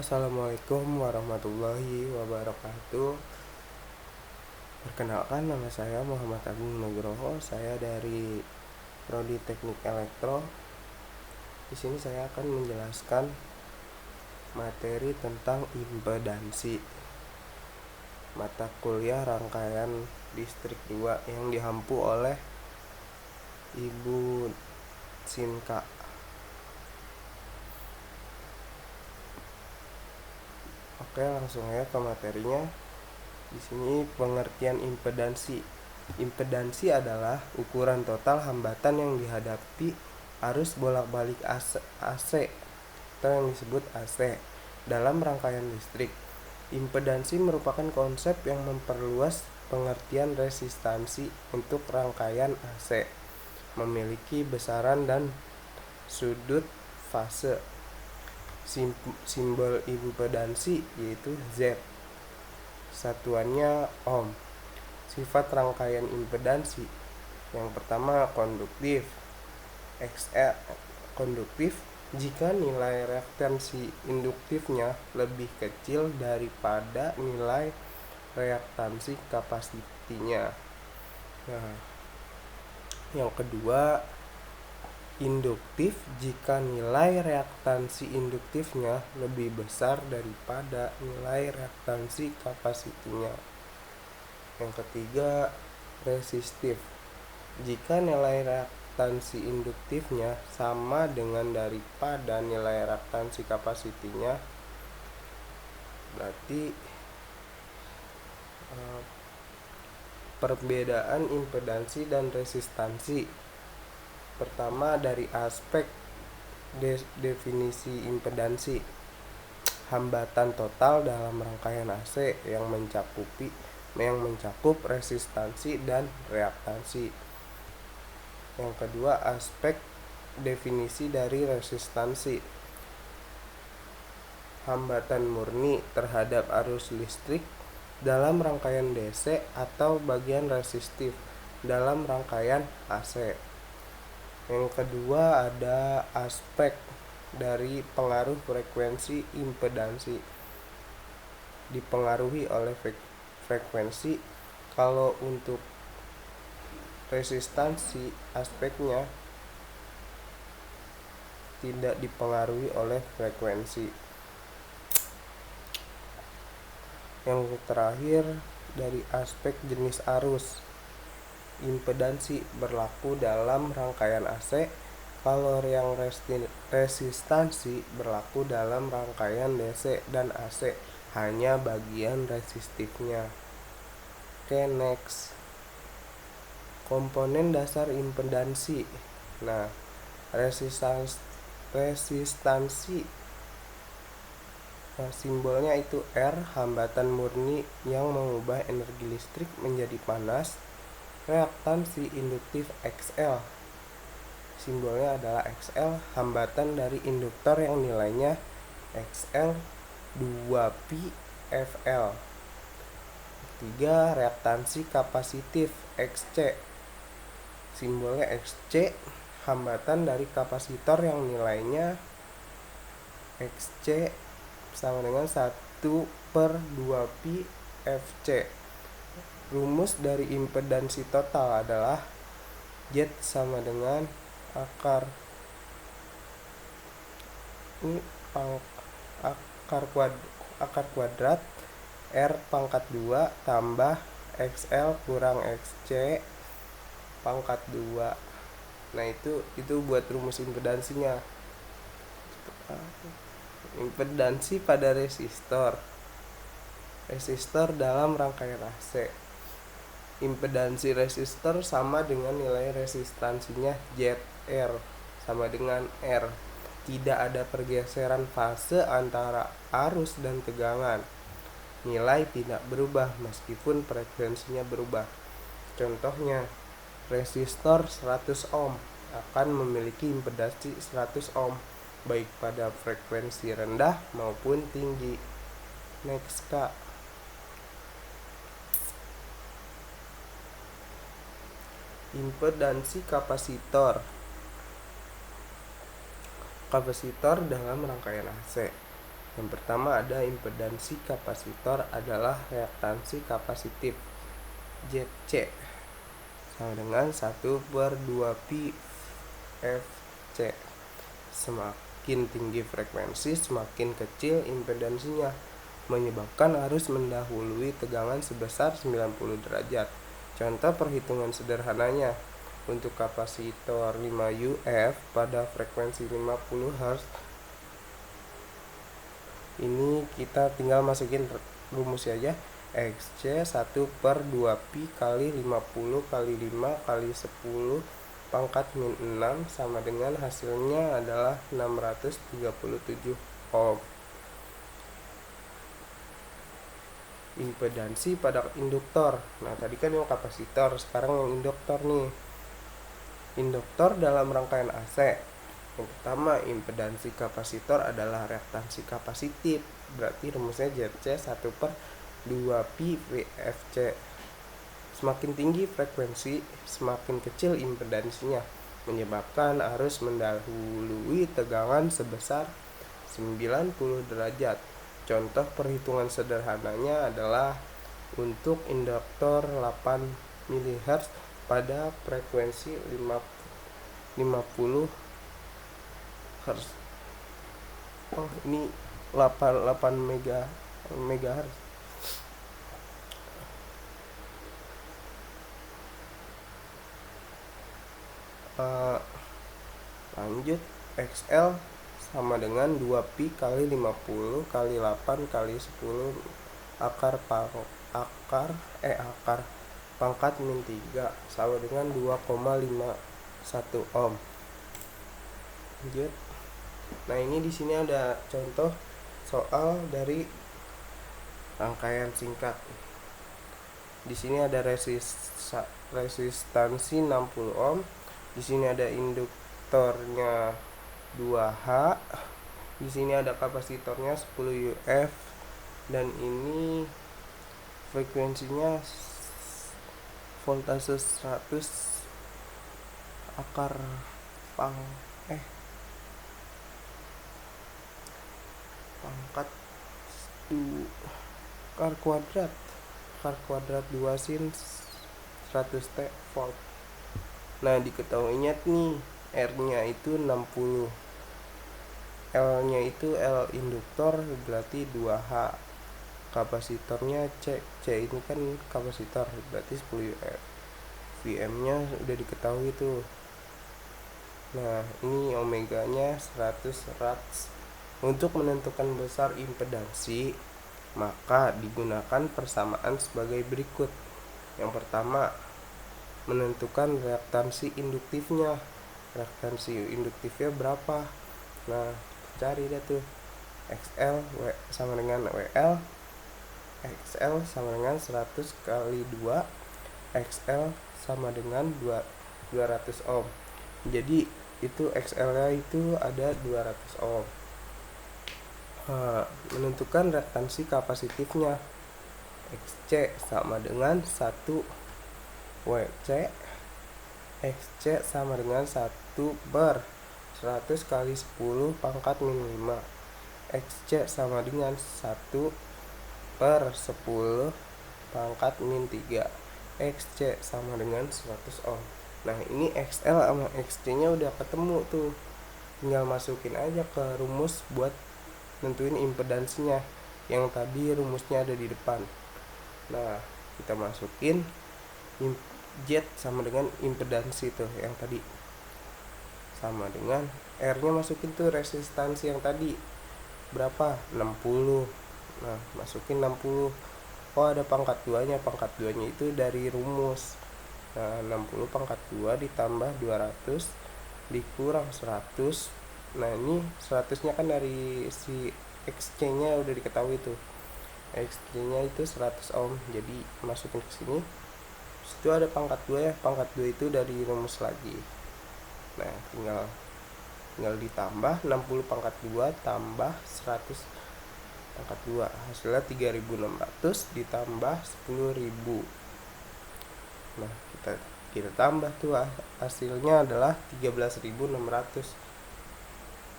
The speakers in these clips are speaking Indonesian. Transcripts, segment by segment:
Assalamualaikum warahmatullahi wabarakatuh. Perkenalkan, nama saya Muhammad Agung Nugroho. Saya dari Prodi Teknik Elektro. Di sini saya akan menjelaskan materi tentang impedansi, mata kuliah rangkaian distrik 2 yang dihampu oleh Ibu Sinka. Oke, langsung aja ke materinya. Di sini pengertian impedansi. Impedansi adalah ukuran total hambatan yang dihadapi arus bolak-balik AC atau yang disebut AC dalam rangkaian listrik. Impedansi merupakan konsep yang memperluas pengertian resistansi untuk rangkaian AC, memiliki besaran dan sudut fase. Simbol impedansi yaitu Z. Satuannya ohm. Sifat rangkaian impedansi. Yang pertama, konduktif. XL konduktif jika nilai reaktansi induktifnya lebih kecil daripada nilai reaktansi kapasitinya. Nah, yang kedua, induktif jika nilai reaktansi induktifnya lebih besar daripada nilai reaktansi kapasitinya. Yang ketiga, resistif jika nilai reaktansi induktifnya sama dengan daripada nilai reaktansi kapasitinya. Berarti perbedaan impedansi dan resistansi. Pertama, dari aspek definisi impedansi, hambatan total dalam rangkaian AC yang mencakup resistansi dan reaktansi. Yang kedua, aspek definisi dari resistansi, hambatan murni terhadap arus listrik dalam rangkaian DC atau bagian resistif dalam rangkaian AC. Yang kedua, ada aspek dari pengaruh frekuensi impedansi, dipengaruhi oleh frekuensi. Kalau untuk resistansi, aspeknya tidak dipengaruhi oleh frekuensi. Yang terakhir, dari aspek jenis arus impedansi berlaku dalam rangkaian AC, kalau yang resistansi berlaku dalam rangkaian DC dan AC, hanya bagian resistifnya. Oke, next. Komponen dasar impedansi. Nah, resistansi simbolnya itu R, hambatan murni yang mengubah energi listrik menjadi panas. Reaktansi induktif XL, simbolnya adalah XL, hambatan dari induktor yang nilainya XL 2pi FL. 3. Reaktansi kapasitif XC, simbolnya XC, hambatan dari kapasitor yang nilainya XC sama dengan 1/2pi FC. Rumus dari impedansi total adalah Z sama dengan akar kuadrat R pangkat 2 tambah XL kurang XC pangkat 2. Nah, itu buat rumus impedansinya. Impedansi pada resistor dalam rangkaian AC. Impedansi resistor sama dengan nilai resistansinya ZR sama dengan R. Tidak ada pergeseran fase antara arus dan tegangan. Nilai tidak berubah meskipun frekuensinya berubah. Contohnya, resistor 100 ohm akan memiliki impedansi 100 ohm baik pada frekuensi rendah maupun tinggi. Next, Kak. Impedansi kapasitor dalam rangkaian AC. Yang pertama ada impedansi kapasitor adalah reaktansi kapasitif ZC sama dengan 1/2pi FC. Semakin tinggi frekuensi, semakin kecil impedansinya, menyebabkan arus mendahului tegangan sebesar 90 derajat. Contoh perhitungan sederhananya, untuk kapasitor 5UF pada frekuensi 50 Hz, ini kita tinggal masukin rumusnya aja. XC 1/2pi kali 50 kali 5 kali 10 pangkat min 6 sama dengan hasilnya adalah 637 ohm. Impedansi pada induktor. Nah, tadi kan yang kapasitor, sekarang yang induktor nih. Induktor dalam rangkaian AC. Yang pertama, impedansi kapasitor adalah reaktansi kapasitif. Berarti rumusnya ZC 1/2pi VFC. Semakin tinggi frekuensi, semakin kecil impedansinya, menyebabkan arus mendahului tegangan sebesar 90 derajat. Contoh perhitungan sederhananya adalah untuk induktor 8 mHz pada frekuensi 50 Hz. Oh, ini 8 MHz. Lanjut, XL sama dengan 2pi kali 50 kali 8 kali 10 akar pangkat min 3 sama dengan 2,51 ohm. Lanjut. Nah, ini di sini ada contoh soal dari rangkaian singkat. Di sini ada resistansi 60 ohm. Di sini ada induktornya 2H. Di sini ada kapasitornya 10 UF dan ini frekuensinya voltase 100 akar pangkat akar kuadrat 2 sin 100 T volt. Nah, diketahuinya nih R nya itu 60, L nya itu L induktor berarti 2H, kapasitornya C ini kan kapasitor berarti 10 UF, VM nya udah diketahui tuh. Nah, ini omeganya 100 Rad. Untuk menentukan besar impedansi, maka digunakan persamaan sebagai berikut. Yang pertama, menentukan reaktansi induktifnya. Reaktansi induktifnya berapa? Nah, cari deh tuh. XL sama dengan WL. XL sama dengan 100 kali 2. XL sama dengan 200 ohm. Jadi itu XL nya itu ada 200 ohm. Menentukan reaktansi kapasitifnya. XC sama dengan 1 WC. XC sama dengan 1/100 kali 10 pangkat min 5. XC sama dengan 1/10 pangkat min 3. XC sama dengan 100 ohm. Nah, ini XL sama XC nya udah ketemu tuh, tinggal masukin aja ke rumus buat nentuin impedansinya. Yang tadi rumusnya ada di depan. Nah, kita masukin Z sama dengan impedansi tuh yang tadi, sama dengan R nya masukin tuh resistansi yang tadi berapa, 60. Nah, masukin 60. Oh, ada pangkat 2 nya, pangkat 2 nya itu dari rumus. Nah, 60 pangkat 2 ditambah 200 dikurang 100. Nah, ini 100 nya kan dari si XC nya udah diketahui tuh, XC nya itu 100 ohm, jadi masukin ke sini. Itu ada pangkat 2 ya, pangkat 2 itu dari rumus lagi. Nah, tinggal ditambah 60 pangkat 2 tambah 100 pangkat 2, hasilnya 3600 ditambah 10.000. Nah, kita tambah tuh, hasilnya adalah 13.600.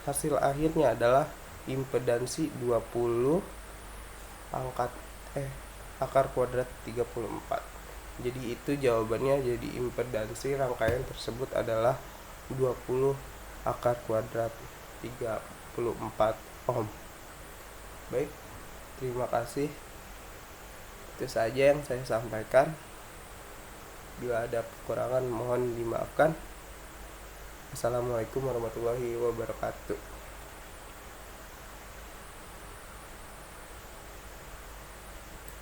Hasil akhirnya adalah impedansi 20 pangkat akar kuadrat 34. Jadi itu jawabannya. Jadi impedansi rangkaian tersebut adalah 20 akar kuadrat 34 ohm. Baik, terima kasih. Itu saja yang saya sampaikan. Bila ada kekurangan mohon dimaafkan. Assalamualaikum warahmatullahi wabarakatuh.